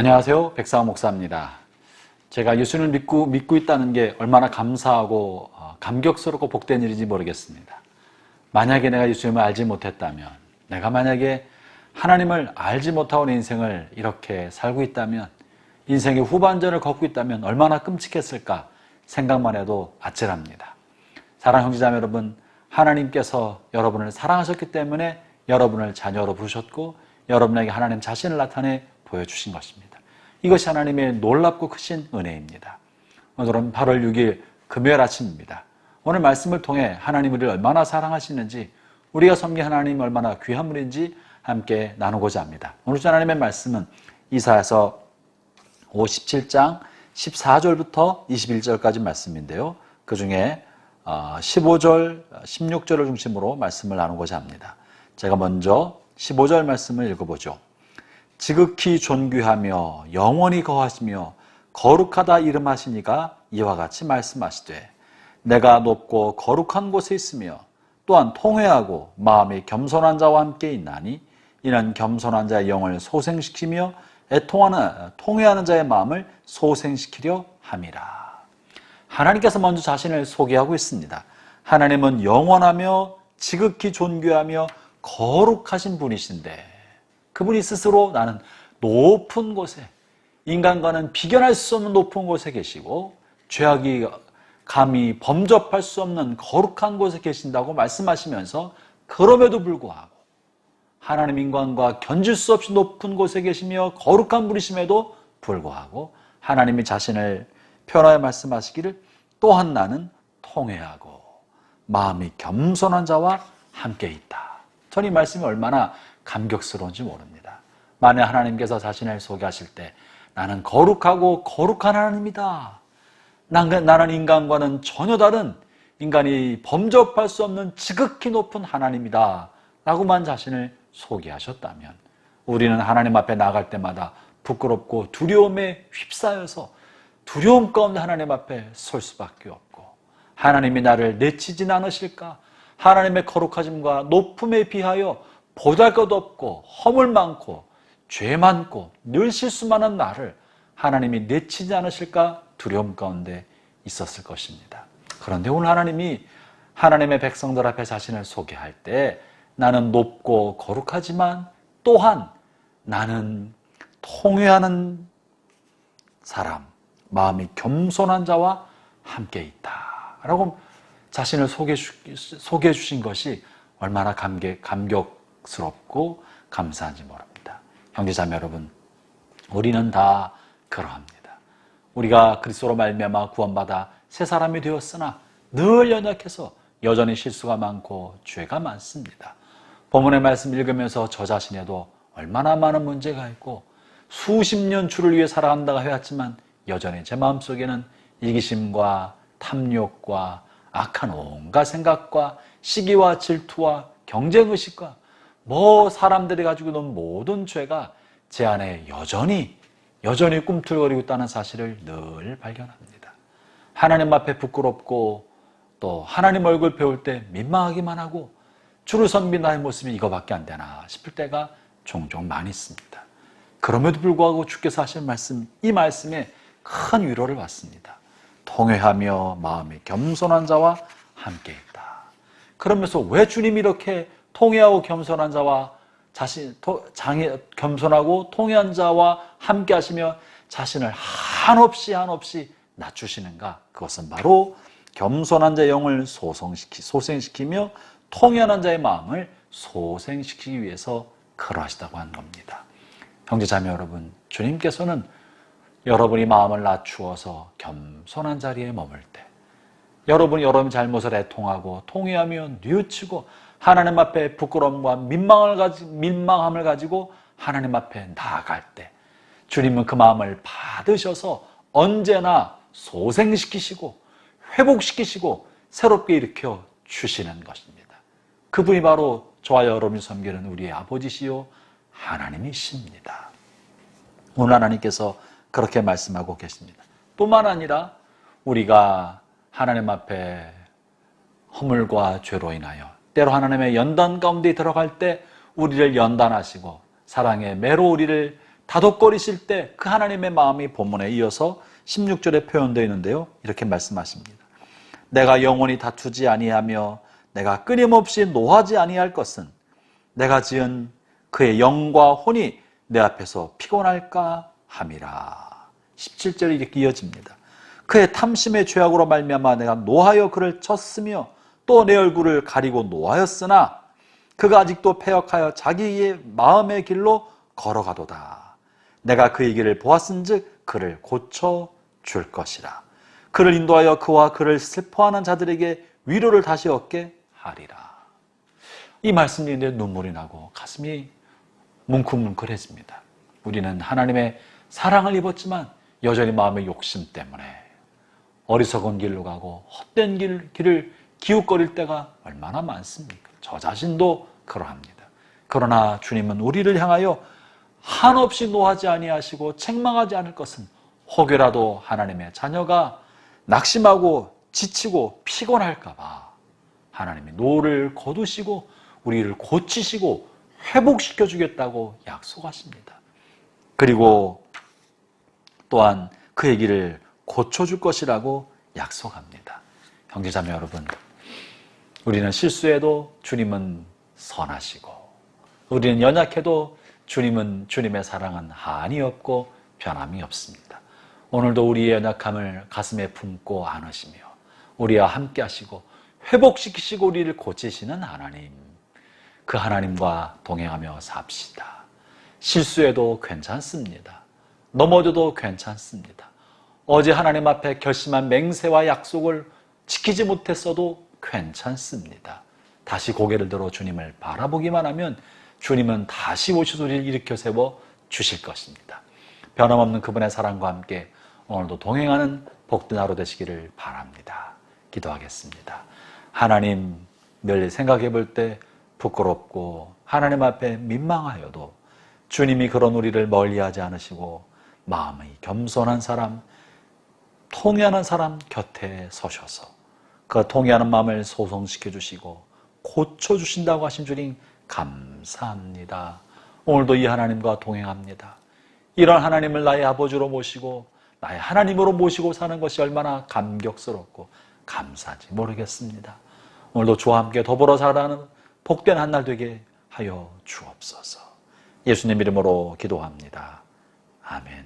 안녕하세요. 백사원 목사입니다. 제가 예수를 믿고 있다는 게 얼마나 감사하고 감격스럽고 복된 일인지 모르겠습니다. 만약에 내가 예수님을 알지 못했다면, 내가 만약에 하나님을 알지 못하고 내 인생을 이렇게 살고 있다면, 인생의 후반전을 걷고 있다면 얼마나 끔찍했을까 생각만 해도 아찔합니다. 사랑하는 형제자매 여러분, 하나님께서 여러분을 사랑하셨기 때문에 여러분을 자녀로 부르셨고 여러분에게 하나님 자신을 나타내 보여주신 것입니다. 이것이 하나님의 놀랍고 크신 은혜입니다. 오늘은 8월 6일 금요일 아침입니다. 오늘 말씀을 통해 하나님 우리를 얼마나 사랑하시는지, 우리가 섬긴 하나님이 얼마나 귀한 분인지 함께 나누고자 합니다. 오늘 하나님의 말씀은 이사야서 57장 14절부터 21절까지 말씀인데요. 그 중에 15절, 16절을 중심으로 말씀을 나누고자 합니다. 제가 먼저 15절 말씀을 읽어보죠. 지극히 존귀하며 영원히 거하시며 거룩하다 이름하시니가 이와 같이 말씀하시되, 내가 높고 거룩한 곳에 있으며 또한 통회하고 마음이 겸손한 자와 함께 있나니, 이는 겸손한 자의 영을 소생시키며 애통하는 통회하는 자의 마음을 소생시키려 함이라. 하나님께서 먼저 자신을 소개하고 있습니다. 하나님은 영원하며 지극히 존귀하며 거룩하신 분이신데, 그분이 스스로 나는 높은 곳에, 인간과는 비견할 수 없는 높은 곳에 계시고 죄악이 감히 범접할 수 없는 거룩한 곳에 계신다고 말씀하시면서, 그럼에도 불구하고 하나님 인간과 견질 수 없이 높은 곳에 계시며 거룩한 분이심에도 불구하고 하나님이 자신을 표현하여 말씀하시기를, 또한 나는 통회하고 마음이 겸손한 자와 함께 있다. 전 이 말씀이 얼마나 감격스러운지 모릅니다. 만약 하나님께서 자신을 소개하실 때, 나는 거룩하고 거룩한 하나님이다, 나는 인간과는 전혀 다른, 인간이 범접할 수 없는 지극히 높은 하나님이다 라고만 자신을 소개하셨다면, 우리는 하나님 앞에 나갈 때마다 부끄럽고 두려움에 휩싸여서 두려움 가운데 하나님 앞에 설 수밖에 없고, 하나님이 나를 내치진 않으실까, 하나님의 거룩하심과 높음에 비하여 보잘것없고 허물 많고 죄 많고 늘 실수 많은 나를 하나님이 내치지 않으실까 두려움 가운데 있었을 것입니다. 그런데 오늘 하나님이 하나님의 백성들 앞에 자신을 소개할 때, 나는 높고 거룩하지만 또한 나는 통회하는 사람, 마음이 겸손한 자와 함께 있다 라고 자신을 소개해 주신 것이 얼마나 감격스럽고 감사한지 모릅니다. 형제자매 여러분, 우리는 다 그러합니다. 우리가 그리스도로 말미암아 구원받아 새 사람이 되었으나 늘 연약해서 여전히 실수가 많고 죄가 많습니다. 본문의 말씀 읽으면서 저 자신에도 얼마나 많은 문제가 있고, 수십 년 주를 위해 살아간다고 해왔지만 여전히 제 마음속에는 이기심과 탐욕과 악한 온갖 생각과 시기와 질투와 경쟁의식과 사람들이 가지고 있는 모든 죄가 제 안에 여전히 꿈틀거리고 있다는 사실을 늘 발견합니다. 하나님 앞에 부끄럽고, 또 하나님 얼굴 배울 때 민망하기만 하고, 주를 섬긴 나의 모습이 이거밖에 안 되나 싶을 때가 종종 많이 있습니다. 그럼에도 불구하고 주께서 하신 말씀, 이 말씀에 큰 위로를 받습니다. 통회하며 마음이 겸손한 자와 함께 있다. 그러면서 왜 주님이 이렇게 통회하고 겸손한 자와 겸손하고 통회한 자와 함께 하시며 자신을 한없이 낮추시는가? 그것은 바로 겸손한 자의 영을 소생시키며 통회하는 자의 마음을 소생시키기 위해서 그러하시다고 하는 겁니다. 형제자매 여러분, 주님께서는 여러분이 마음을 낮추어서 겸손한 자리에 머물 때, 여러분이 여러분의 잘못을 애통하고 통회하며 뉘우치고 하나님 앞에 부끄러움과 민망함을 가지고 하나님 앞에 나아갈 때, 주님은 그 마음을 받으셔서 언제나 소생시키시고 회복시키시고 새롭게 일으켜 주시는 것입니다. 그분이 바로 저와 여러분이 섬기는 우리의 아버지시요 하나님이십니다. 오늘 하나님께서 그렇게 말씀하고 계십니다. 뿐만 아니라 우리가 하나님 앞에 허물과 죄로 인하여 때로 하나님의 연단 가운데 들어갈 때 우리를 연단하시고 사랑의 매로 우리를 다독거리실 때 그 하나님의 마음이 본문에 이어서 16절에 표현되어 있는데요. 이렇게 말씀하십니다. 내가 영원히 다투지 아니하며 내가 끊임없이 노하지 아니할 것은 내가 지은 그의 영과 혼이 내 앞에서 피곤할까 함이라. 17절이 이렇게 이어집니다. 그의 탐심의 죄악으로 말미암아 내가 노하여 그를 쳤으며 또 내 얼굴을 가리고 노하였으나 그가 아직도 패역하여 자기의 마음의 길로 걸어가도다. 내가 그의 길을 보았은즉 그를 고쳐줄 것이라. 그를 인도하여 그와 그를 슬퍼하는 자들에게 위로를 다시 얻게 하리라. 이 말씀이 내 눈물이 나고 가슴이 뭉클뭉클해집니다. 우리는 하나님의 사랑을 입었지만 여전히 마음의 욕심 때문에 어리석은 길로 가고 헛된 길을 기웃거릴 때가 얼마나 많습니까? 저 자신도 그러합니다. 그러나 주님은 우리를 향하여 한없이 노하지 아니하시고 책망하지 않을 것은 혹여라도 하나님의 자녀가 낙심하고 지치고 피곤할까 봐 하나님이 노를 거두시고 우리를 고치시고 회복시켜 주겠다고 약속하십니다. 그리고 또한 그의 길을 고쳐줄 것이라고 약속합니다. 형제자매 여러분, 우리는 실수해도 주님은 선하시고 우리는 연약해도 주님의 사랑은 한이 없고 변함이 없습니다. 오늘도 우리의 연약함을 가슴에 품고 안으시며 우리와 함께 하시고 회복시키시고 우리를 고치시는 하나님, 그 하나님과 동행하며 삽시다. 실수해도 괜찮습니다. 넘어져도 괜찮습니다. 어제 하나님 앞에 결심한 맹세와 약속을 지키지 못했어도 괜찮습니다. 다시 고개를 들어 주님을 바라보기만 하면 주님은 다시 오셔서 우리를 일으켜 세워 주실 것입니다. 변함없는 그분의 사랑과 함께 오늘도 동행하는 복된 하루 되시기를 바랍니다. 기도하겠습니다. 하나님, 늘 생각해 볼 때 부끄럽고 하나님 앞에 민망하여도 주님이 그런 우리를 멀리하지 않으시고 마음이 겸손한 사람, 통회하는 사람 곁에 서셔서 그 통회하는 마음을 소송시켜 주시고 고쳐주신다고 하신 주님 감사합니다. 오늘도 이 하나님과 동행합니다. 이런 하나님을 나의 아버지로 모시고 나의 하나님으로 모시고 사는 것이 얼마나 감격스럽고 감사한지 모르겠습니다. 오늘도 주와 함께 더불어 살아가는 복된 한 날 되게 하여 주옵소서. 예수님 이름으로 기도합니다. 아멘.